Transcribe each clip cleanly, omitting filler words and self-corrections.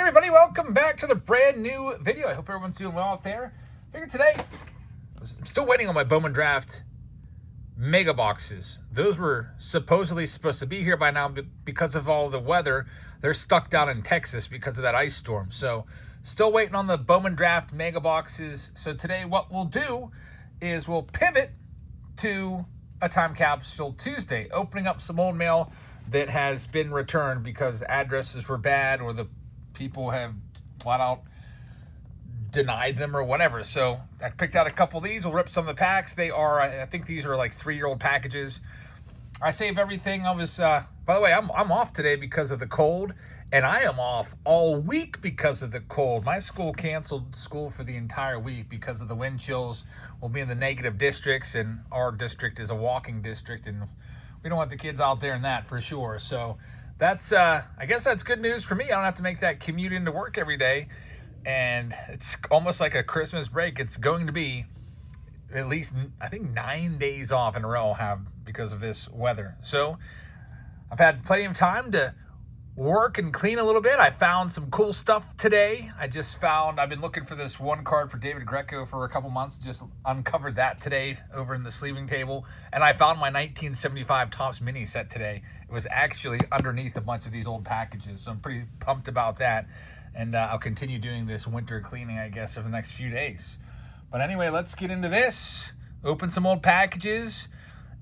everybody, welcome back to the brand new video. I hope everyone's doing well out there. Figured today, I'm still waiting on my Bowman Draft mega boxes. Those were supposedly supposed to be here by now, but because of all the weather, they're stuck down in Texas because of that ice storm. So still waiting on the Bowman Draft mega boxes. So today what we'll do is we'll pivot to a Time Capsule Tuesday, opening up some old mail that has been returned because addresses were bad or the people have flat out denied them or whatever. So I picked out a couple of these. We'll rip some of the packs. They are, I think these are like 3-year-old packages. I save everything. I was, by the way, I'm off today because of the cold, and I am off all week because of the cold. My school canceled school for the entire week because of the wind chills. We'll be in the negative districts, and our district is a walking district, and we don't want the kids out there in that for sure. So that's, I guess that's good news for me. I don't have to make that commute into work every day. And it's almost like a Christmas break. It's going to be at least, I think, 9 days off in a row I'll have because of this weather. So I've had plenty of time to work and clean a little bit. I found some cool stuff today. I've been looking for this one card for David Greco for a couple months. Just uncovered that today over in the sleeving table. And I found my 1975 Topps mini set today. It was actually underneath a bunch of these old packages. So I'm pretty pumped about that. And I'll continue doing this winter cleaning, I guess, over the next few days. But anyway, let's get into this. Open some old packages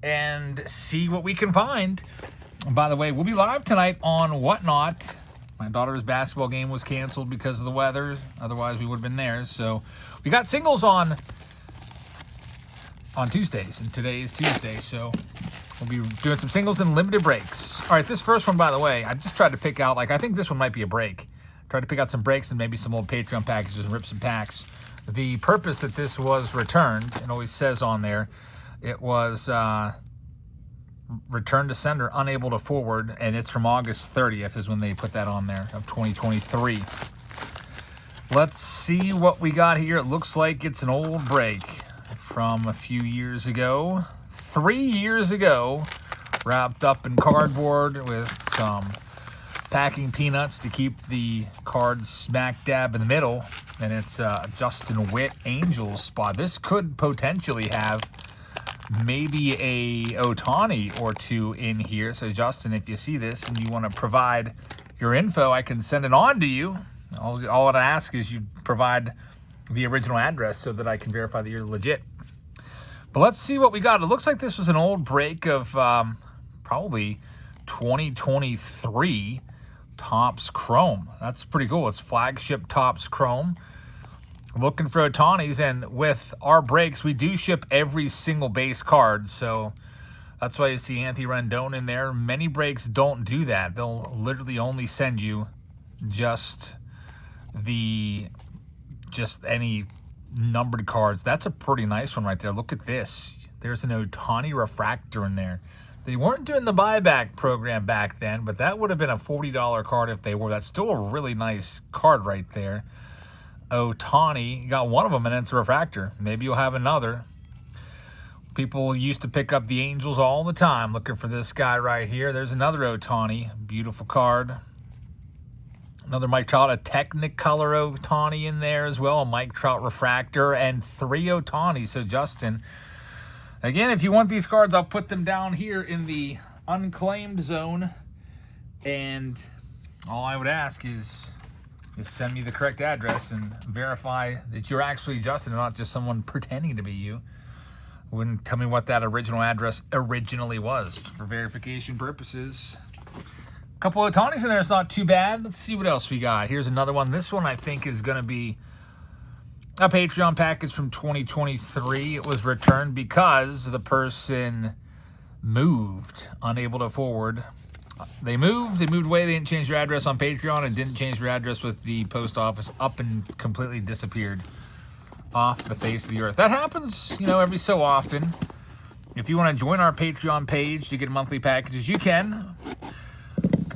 and see what we can find. And by the way, we'll be live tonight on Whatnot. My daughter's basketball game was canceled because of the weather. Otherwise, we would have been there. So we got singles on Tuesdays, and today is Tuesday. So we'll be doing some singles and limited breaks. All right, this first one, by the way, I just tried to pick out, I think this one might be a break. Tried to pick out some breaks and maybe some old Patreon packages and rip some packs. The purpose that this was returned, it always says on there, it was returned to sender, unable to forward, and it's from August 30th is when they put that on there, of 2023. Let's see what we got here. It looks like it's an old break from a few years ago. 3 years ago, wrapped up in cardboard with some packing peanuts to keep the card smack dab in the middle, and it's Justin Witt Angels spot. This could potentially have maybe a Ohtani or two in here. So Justin, if you see this and you want to provide your info, I can send it on to you. All I ask is you provide the original address so that I can verify that you're legit. But let's see what we got. It looks like this was an old break of probably 2023 Topps Chrome. That's pretty cool. It's flagship Topps Chrome. Looking for Ohtanis, and with our breaks, we do ship every single base card, so that's why you see Anthony Rendon in there. Many breaks don't do that. They'll literally only send you just any numbered cards. That's a pretty nice one right there. Look at this. There's an Ohtani refractor in there. They weren't doing the buyback program back then, but that would have been a $40 card if they were. That's still a really nice card right there. Ohtani, you got one of them, and it's a refractor. Maybe you'll have another. People used to pick up the Angels all the time looking for this guy right here. There's another Ohtani. Beautiful card. Another Mike Trout, a Technicolor Ohtani in there as well. A Mike Trout refractor and 3 Ohtanis. So, Justin, again, if you want these cards, I'll put them down here in the unclaimed zone. And all I would ask is send me the correct address and verify that you're actually Justin and not just someone pretending to be you. Wouldn't tell me what that original address originally was for verification purposes. A couple of Ohtanis in there. It's not too bad. Let's see what else we got. Here's another one. This one I think is going to be a Patreon package from 2023. It was returned because the person moved, unable to forward. They moved away. They didn't change their address on Patreon and didn't change their address with the post office, up and completely disappeared off the face of the earth. That happens, every so often. If you want to join our Patreon page to get monthly packages, you can.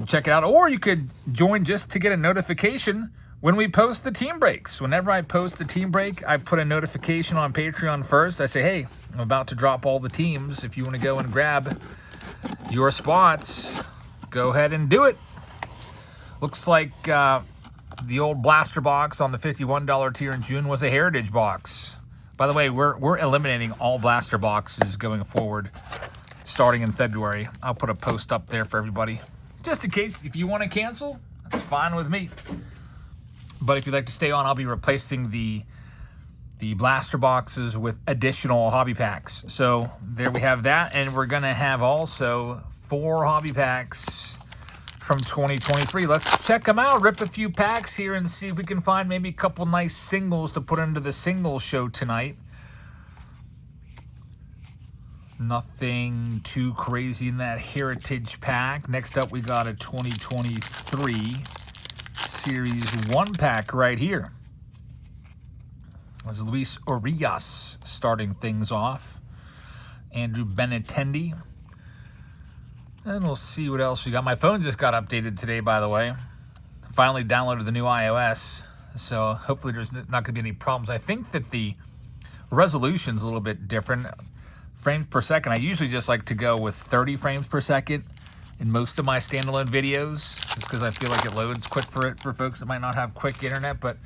Check it out. Or you could join just to get a notification when we post the team breaks. Whenever I post the team break, I put a notification on Patreon first. I say, hey, I'm about to drop all the teams. If you want to go and grab your spots, go ahead and do it. Looks like The old blaster box on the $51 tier in June was a Heritage box. By the way, we're eliminating all blaster boxes going forward, starting in February. I'll put a post up there for everybody, just in case. If you want to cancel, that's fine with me. But if you'd like to stay on, I'll be replacing the blaster boxes with additional hobby packs. So there we have that, and we're gonna have also 4 hobby packs from 2023. Let's check them out, rip a few packs here, and see if we can find maybe a couple nice singles to put into the single show tonight. Nothing too crazy in that Heritage pack. Next up, we got a 2023 Series 1 pack right here. There's Luis Urias starting things off. Andrew Benintendi. And we'll see what else we got. My phone just got updated today, by the way. Finally downloaded the new iOS. So hopefully there's not going to be any problems. I think that the resolution's a little bit different. Frames per second. I usually just like to go with 30 frames per second in most of my standalone videos, just because I feel like it loads quick for folks that might not have quick internet. But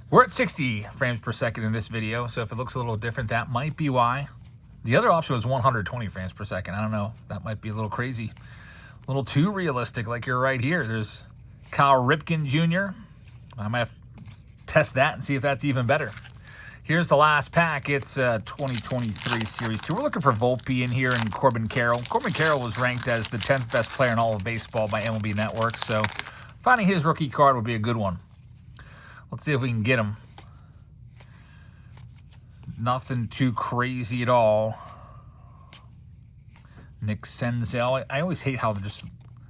we're at 60 frames per second in this video, so if it looks a little different, that might be why. The other option was 120 frames per second. I don't know. That might be a little crazy. A little too realistic, like you're right here. There's Kyle Ripken Jr. I might have to test that and see if that's even better. Here's the last pack. It's 2023 Series 2. We're looking for Volpe in here and Corbin Carroll. Corbin Carroll was ranked as the 10th best player in all of baseball by MLB Network, so finding his rookie card would be a good one. Let's see if we can get him. Nothing too crazy at all. Nick Senzel. I always hate how they're just...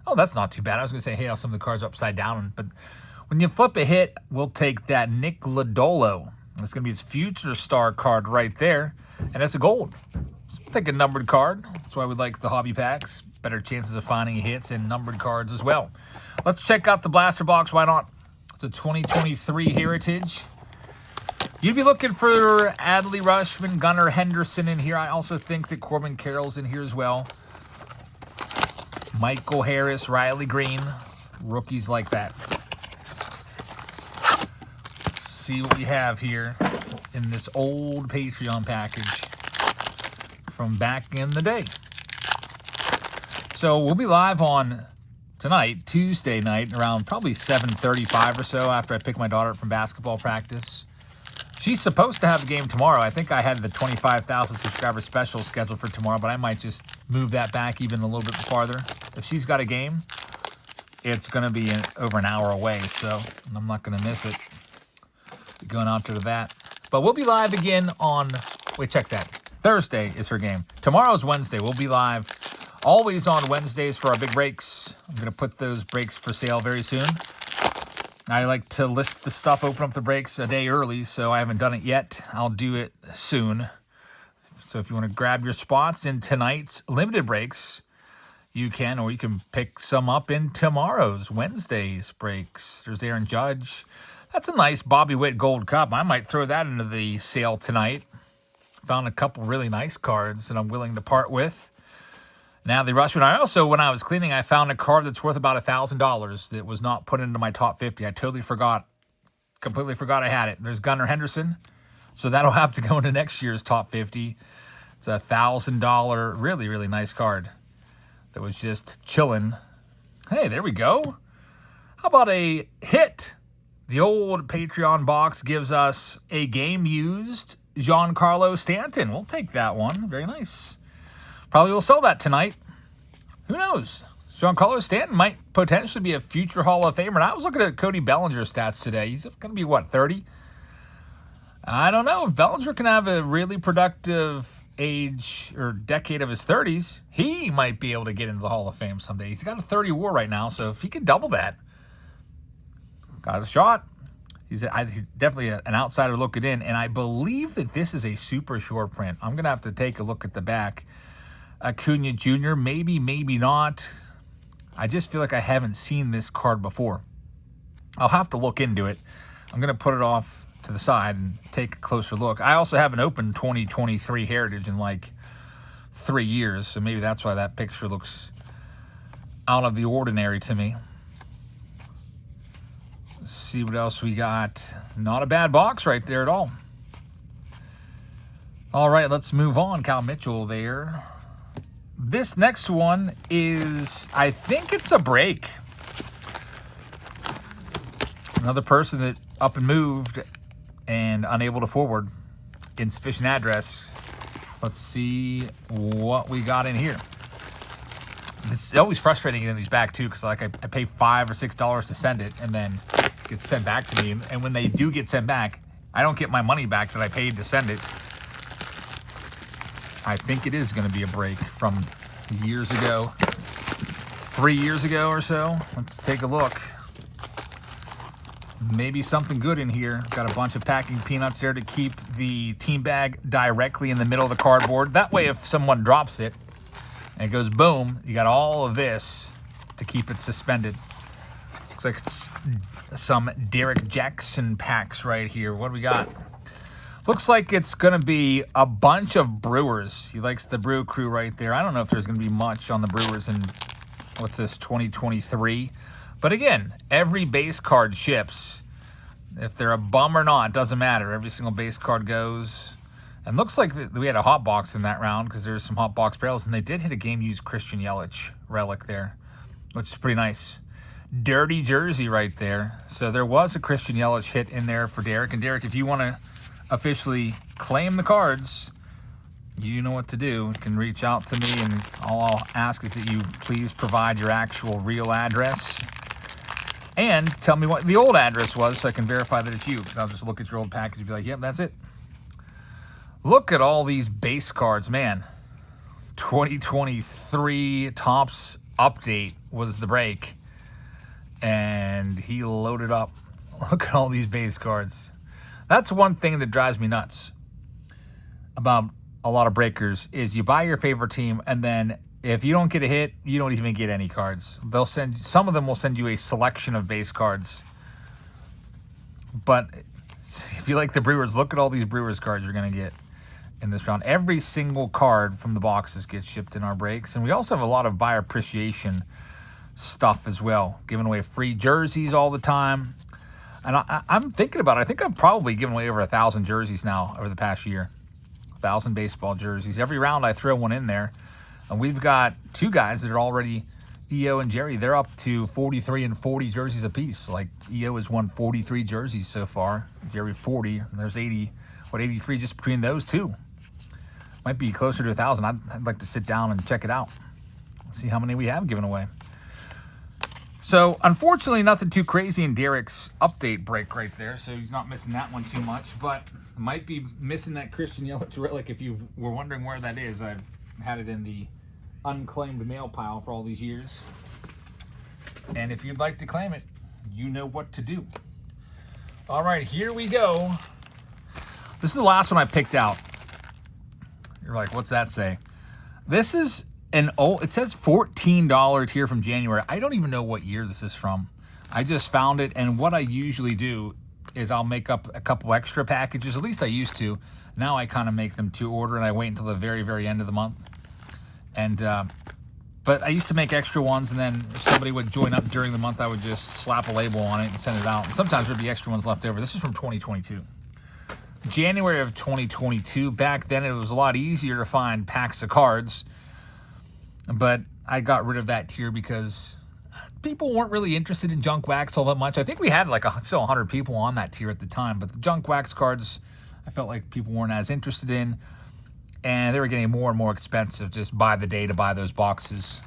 Oh, that's not too bad. I was going to say, hate how some of the cards are upside down. But when you flip a hit, we'll take that Nick Lodolo. It's going to be his future star card right there. And it's a gold. So we'll take a numbered card. That's why we like the hobby packs. Better chances of finding hits and numbered cards as well. Let's check out the blaster box. Why not? It's a 2023 Heritage. You'd be looking for Adley Rutschman, Gunnar Henderson in here. I also think that Corbin Carroll's in here as well. Michael Harris, Riley Green, rookies like that. Let's see what we have here in this old Patreon package from back in the day. So we'll be live on tonight, Tuesday night, around probably 7:35 or so after I pick my daughter up from basketball practice. She's supposed to have a game tomorrow. I think I had the 25,000 subscriber special scheduled for tomorrow, but I might just move that back even a little bit farther. If she's got a game, it's going to be over an hour away, so I'm not going to miss it. Going on to that. But we'll be live again on, wait, check that. Thursday is her game. Tomorrow's Wednesday. We'll be live always on Wednesdays for our big breaks. I'm going to put those breaks for sale very soon. I like to list the stuff, open up the breaks a day early, so I haven't done it yet. I'll do it soon. So if you want to grab your spots in tonight's limited breaks, you can, or you can pick some up in tomorrow's, Wednesday's breaks. There's Aaron Judge. That's a nice Bobby Witt Gold Cup. I might throw that into the sale tonight. Found a couple really nice cards that I'm willing to part with. Now, the Rushman, I also, when I was cleaning, I found a card that's worth about $1,000 that was not put into my top 50. I totally forgot, completely forgot I had it. There's Gunnar Henderson, so that'll have to go into next year's top 50. It's a $1,000, really, really nice card that was just chilling. Hey, there we go. How about a hit? The old Patreon box gives us a game-used Giancarlo Stanton. We'll take that one. Very nice. Probably will sell that tonight. Who knows? Giancarlo Stanton might potentially be a future Hall of Famer. And I was looking at Cody Bellinger's stats today. He's going to be, what, 30? I don't know. If Bellinger can have a really productive age or decade of his 30s, he might be able to get into the Hall of Fame someday. He's got a 30 WAR right now, so if he could double that, got a shot. He's definitely an outsider looking in, and I believe that this is a super short print. I'm going to have to take a look at the back. Acuna Jr., maybe, maybe not. I just feel like I haven't seen this card before. I'll have to look into it. I'm going to put it off to the side and take a closer look. I also haven't opened 2023 Heritage in like 3 years, so maybe that's why that picture looks out of the ordinary to me. Let's see what else we got. Not a bad box right there at all. All right, let's move on. Cal Mitchell there. This next one is, I think it's a break. Another person that up and moved and unable to forward. Insufficient address. Let's see what we got in here. It's always frustrating getting these back too, because like I pay $5 or $6 to send it, and then it gets sent back to me. And when they do get sent back, I don't get my money back that I paid to send it. I think it is going to be a break from years ago, 3 years ago or so. Let's take a look. Maybe something good in here. Got a bunch of packing peanuts there to keep the team bag directly in the middle of the cardboard. That way, if someone drops it and it goes boom, you got all of this to keep it suspended. Looks like it's some Derek Jackson packs right here. What do we got? Looks like it's going to be a bunch of Brewers. He likes the Brew Crew right there. I don't know if there's going to be much on the Brewers in, what's this, 2023. But again, every base card ships. If they're a bum or not, doesn't matter. Every single base card goes. And looks like we had a hot box in that round because there's some hot box barrels. And they did hit a game-used Christian Yelich relic there, which is pretty nice. Dirty jersey right there. So there was a Christian Yelich hit in there for Derek. And Derek, if you want to officially claim the cards, you know what to do. You can reach out to me, and all I'll ask is that you please provide your actual real address and tell me what the old address was so I can verify that it's you, because I'll just look at your old package and be like, yep, that's it. Look at all these base cards, man. 2023 Topps update was the break, and he loaded up. Look at all these base cards. That's one thing that drives me nuts about a lot of breakers is you buy your favorite team, and then if you don't get a hit, you don't even get any cards. They'll send, some of them will send you a selection of base cards. But if you like the Brewers, look at all these Brewers cards you're going to get in this round. Every single card from the boxes gets shipped in our breaks. And we also have a lot of buyer appreciation stuff as well, giving away free jerseys all the time. And I'm thinking about it. I think I've probably given away over 1,000 jerseys now over the past year. 1,000 baseball jerseys. Every round I throw one in there. And we've got two guys that are already, EO and Jerry, they're up to 43 and 40 jerseys apiece. Like, EO has won 43 jerseys so far. Jerry 40. And there's 83 just between those two. Might be closer to 1,000. I'd like to sit down and check it out. See how many we have given away. So, unfortunately, nothing too crazy in Derek's update break right there, so he's not missing that one too much, but might be missing that Christian Yelich relic. If you were wondering where that is, I've had it in the unclaimed mail pile for all these years. And if you'd like to claim it, you know what to do. All right, here we go. This is the last one I picked out. You're like, what's that say? This is an old, it says $14 tier from January. I don't even know what year this is from. I just found it, and what I usually do is I'll make up a couple extra packages. At least I used to. Now I kind of make them to order, and I wait until the very, very end of the month. And but I used to make extra ones, and then if somebody would join up during the month, I would just slap a label on it and send it out. And sometimes there'd be extra ones left over. This is from 2022. January of 2022. Back then, it was a lot easier to find packs of cards. But I got rid of that tier because people weren't really interested in junk wax all that much. I think we had like still 100 people on that tier at the time, but the junk wax cards, I felt like people weren't as interested in, and they were getting more and more expensive just by the day to buy those boxes.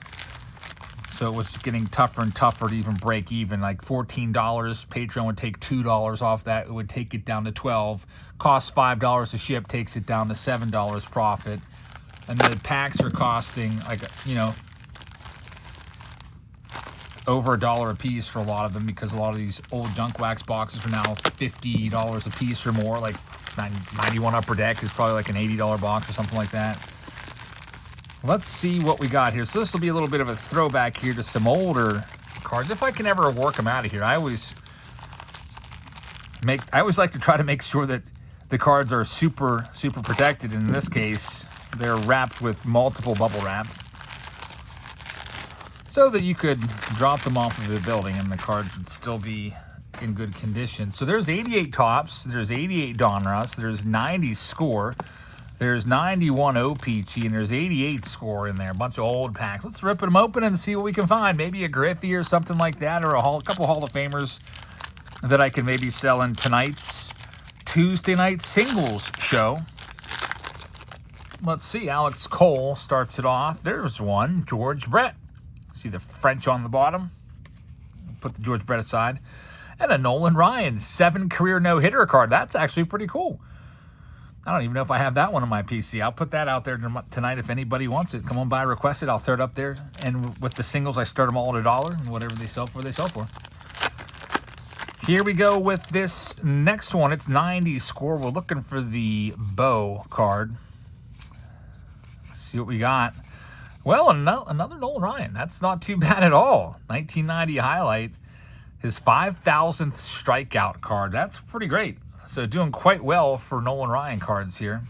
So it was getting tougher and tougher to even break even. Like $14, Patreon would take $2 off that. It would take it down to $12. Costs $5 to ship, takes it down to $7 profit. And the packs are costing, like, you know, over $1 a piece for a lot of them, because a lot of these old junk wax boxes are now $50 a piece or more. Like 91 Upper Deck is probably like an $80 box or something like that. Let's see what we got here. So this will be a little bit of a throwback here to some older cards, if I can ever work them out of here. I always like to try to make sure that the cards are super protected. And in this case, they're wrapped with multiple bubble wrap so that you could drop them off of the building and the cards would still be in good condition. So there's 88 tops, there's 88 Donruss, there's 90 score, there's 91 OPG, and there's 88 score in there. A bunch of old packs. Let's rip them open and see what we can find. Maybe a Griffey or something like that, or a couple Hall of Famers that I can maybe sell in tonight's Tuesday night singles show. Let's see. Alex Cole starts it off. There's one. George Brett. See the French on the bottom. Put the George Brett aside. And a Nolan Ryan 7 career no-hitter card. That's actually pretty cool. I don't even know if I have that one on my PC. I'll put that out there tonight if anybody wants it. Come on by, request it. I'll throw it up there. And with the singles, I start them all at $1. And whatever they sell for, they sell for. Here we go with this next one. It's 90 score. We're looking for the Bo card. Let's see what we got. Well, another Nolan Ryan. That's not too bad at all. 1990 highlight. His 5,000th strikeout card. That's pretty great. So doing quite well for Nolan Ryan cards here.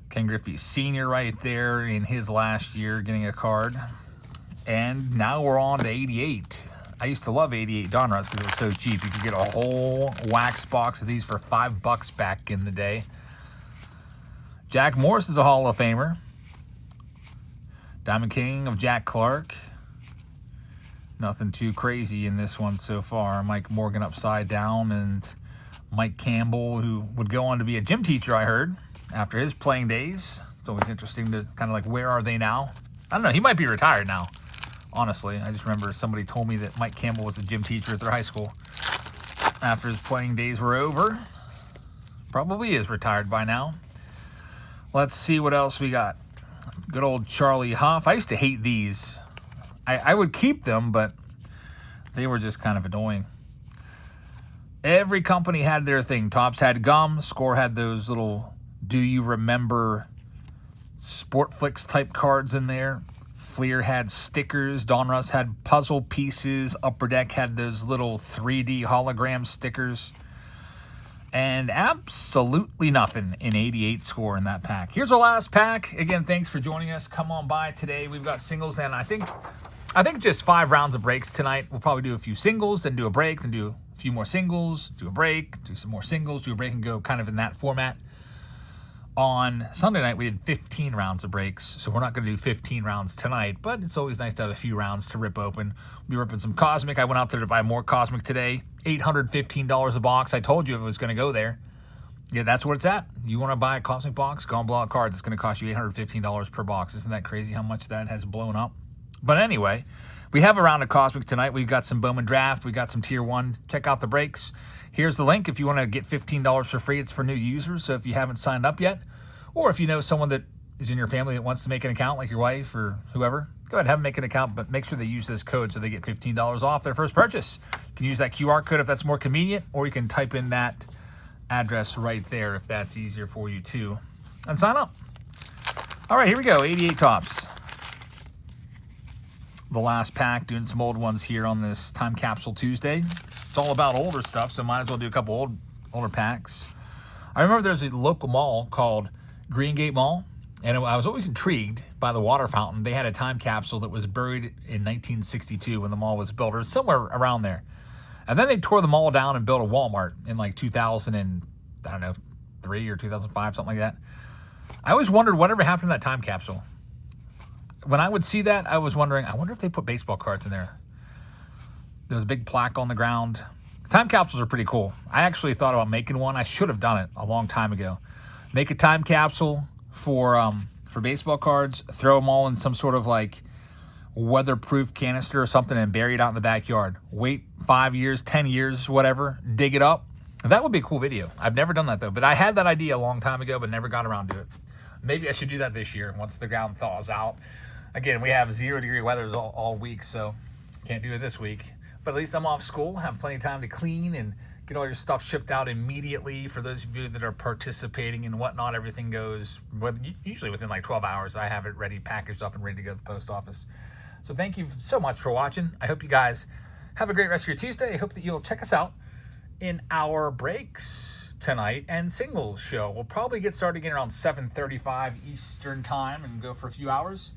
Ken Griffey Sr. right there in his last year getting a card. And now we're on to 88. I used to love 88 Donruss because it was so cheap. You could get a whole wax box of these for $5 back in the day. Jack Morris is a Hall of Famer. Diamond King of Jack Clark. Nothing too crazy in this one so far. Mike Morgan upside down, and Mike Campbell, who would go on to be a gym teacher, I heard, after his playing days. It's always interesting to kind of like, where are they now? I don't know. He might be retired now, honestly. I just remember somebody told me that Mike Campbell was a gym teacher at their high school after his playing days were over. Probably is retired by now. Let's see what else we got. Good old Charlie Huff. I used to hate these. I would keep them, but they were just kind of annoying. Every company had their thing. Topps had gum. Score had those little do you remember Sportflix type cards in there. Fleer had stickers. Donruss had puzzle pieces. Upper Deck had those little 3D hologram stickers. And absolutely nothing in 88 score in that pack. Here's our last pack. Again, thanks for joining us. Come on by today. We've got singles, and I think just 5 rounds of breaks tonight. We'll probably do a few singles, then do a break, then do a few more singles, do a break, do some more singles, do a break, and go kind of in that format. On Sunday night, we did 15 rounds of breaks, so we're not going to do 15 rounds tonight, but it's always nice to have a few rounds to rip open. We'll be ripping some Cosmic. I went out there to buy more Cosmic today. $815 a box. I told you it was going to go there. Yeah, that's what it's at. You want to buy a Cosmic box? Go and blow out cards. It's going to cost you $815 per box. Isn't that crazy how much that has blown up? But anyway, we have a round of Cosmic tonight. We've got some Bowman Draft. We got some Tier 1. Check out the breaks. Here's the link if you want to get $15 for free. It's for new users, so if you haven't signed up yet, or if you know someone that is in your family that wants to make an account, like your wife or whoever, go ahead and have them make an account, but make sure they use this code so they get $15 off their first purchase. You can use that QR code if that's more convenient, or you can type in that address right there if that's easier for you too, and sign up. All right, here we go, 88 Topps. The last pack, doing some old ones here on this Time Capsule Tuesday. It's all about older stuff, so might as well do a couple older packs. I remember there's a local mall called Green Gate Mall, and I was always intrigued by the water fountain. They had a time capsule that was buried in 1962 when the mall was built, or somewhere around there. And then they tore the mall down and built a Walmart in like 2003 or 2005, something like that. I always wondered whatever happened to that time capsule. When I would see that, I was wondering, I wonder if they put baseball cards in there. There was a big plaque on the ground. Time capsules are pretty cool. I actually thought about making one. I should have done it a long time ago. Make a time capsule for baseball cards, throw them all in some sort of like weatherproof canister or something and bury it out in the backyard. Wait 5 years, 10 years, whatever, dig it up. That would be a cool video. I've never done that though, but I had that idea a long time ago, but never got around to it. Maybe I should do that this year once the ground thaws out. Again, we have 0-degree weather all week, so can't do it this week. But at least I'm off school, have plenty of time to clean and get all your stuff shipped out immediately. For those of you that are participating and whatnot, everything goes usually within like 12 hours. I have it ready, packaged up, and ready to go to the post office. So thank you so much for watching. I hope you guys have a great rest of your Tuesday. I hope that you'll check us out in our breaks tonight and singles show. We'll probably get started again around 7:35 Eastern time and go for a few hours.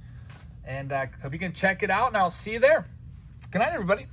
And I hope you can check it out, and I'll see you there. Good night, everybody.